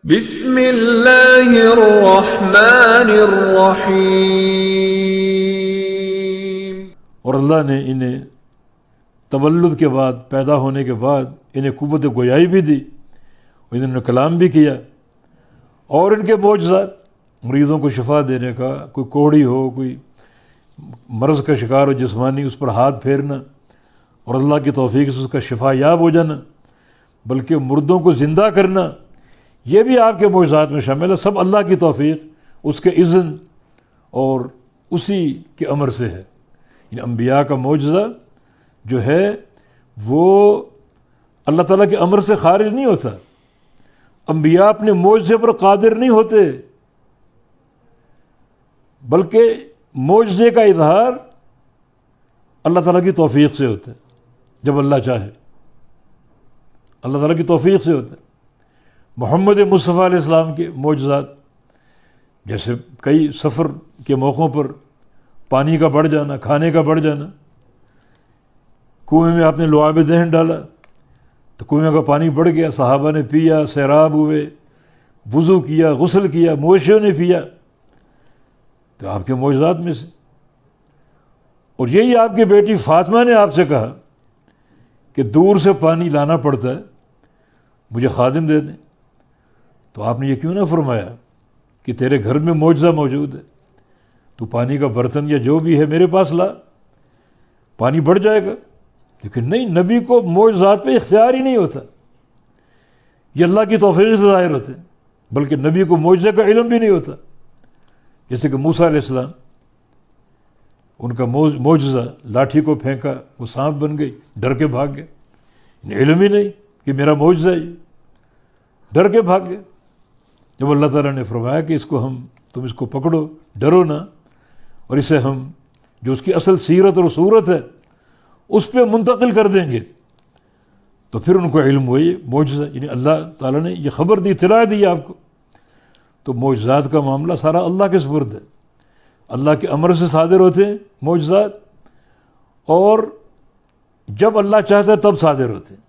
بسم اللہ الرحمن الرحیم۔ اور اللہ نے انہیں تولد کے بعد، پیدا ہونے کے بعد انہیں قوت گویائی بھی دی، انہوں نے کلام بھی کیا، اور ان کے معجزات مریضوں کو شفا دینے کا، کوئی کوڑی ہو، کوئی مرض کا شکار ہو جسمانی، اس پر ہاتھ پھیرنا اور اللہ کی توفیق سے اس کا شفا یاب ہو جانا، بلکہ مردوں کو زندہ کرنا، یہ بھی آپ کے معجزات میں شامل ہے۔ سب اللہ کی توفیق، اس کے اذن اور اسی کے امر سے ہے۔ یعنی انبیاء کا معجزہ جو ہے وہ اللہ تعالیٰ کے امر سے خارج نہیں ہوتا۔ انبیاء اپنے معجزے پر قادر نہیں ہوتے، بلکہ معجزے کا اظہار اللہ تعالیٰ کی توفیق سے ہوتا ہے، جب اللہ چاہے، اللہ تعالیٰ کی توفیق سے ہوتا ہے۔ محمد مصطفیٰ علیہ السلام کے معجزات، جیسے کئی سفر کے موقعوں پر پانی کا بڑھ جانا، کھانے کا بڑھ جانا، کنویں میں آپ نے لعاب دہن ڈالا تو کنویں کا پانی بڑھ گیا، صحابہ نے پیا، سیراب ہوئے، وضو کیا، غسل کیا، مویشیوں نے پیا، تو آپ کے معجزات میں سے۔ اور یہی آپ کی بیٹی فاطمہ نے آپ سے کہا کہ دور سے پانی لانا پڑتا ہے، مجھے خادم دے دیں، تو آپ نے یہ کیوں نہ فرمایا کہ تیرے گھر میں معجزہ موجود ہے، تو پانی کا برتن یا جو بھی ہے میرے پاس لا، پانی بڑھ جائے گا۔ لیکن نہیں، نبی کو معجزات پہ اختیار ہی نہیں ہوتا، یہ اللہ کی توفیق سے ظاہر ہوتے ہیں، بلکہ نبی کو معجزے کا علم بھی نہیں ہوتا۔ جیسے کہ موسیٰ علیہ السلام، ان کا معجزہ، لاٹھی کو پھینکا وہ سانپ بن گئی، ڈر کے بھاگ گئے، علم ہی نہیں کہ میرا معجزہ ہے، ڈر کے بھاگ گئے۔ جب اللہ تعالیٰ نے فرمایا کہ تم اس کو پکڑو، ڈرو نہ، اور اسے ہم جو اس کی اصل سیرت اور صورت ہے اس پہ منتقل کر دیں گے، تو پھر ان کو علم ہوئی معجزہ، یعنی اللہ تعالیٰ نے یہ خبر دی، اطلاع دی آپ کو۔ تو معجزات کا معاملہ سارا اللہ کے سپرد ہے، اللہ کے امر سے صادر ہوتے ہیں معجزات، اور جب اللہ چاہتا ہے تب صادر ہوتے ہیں۔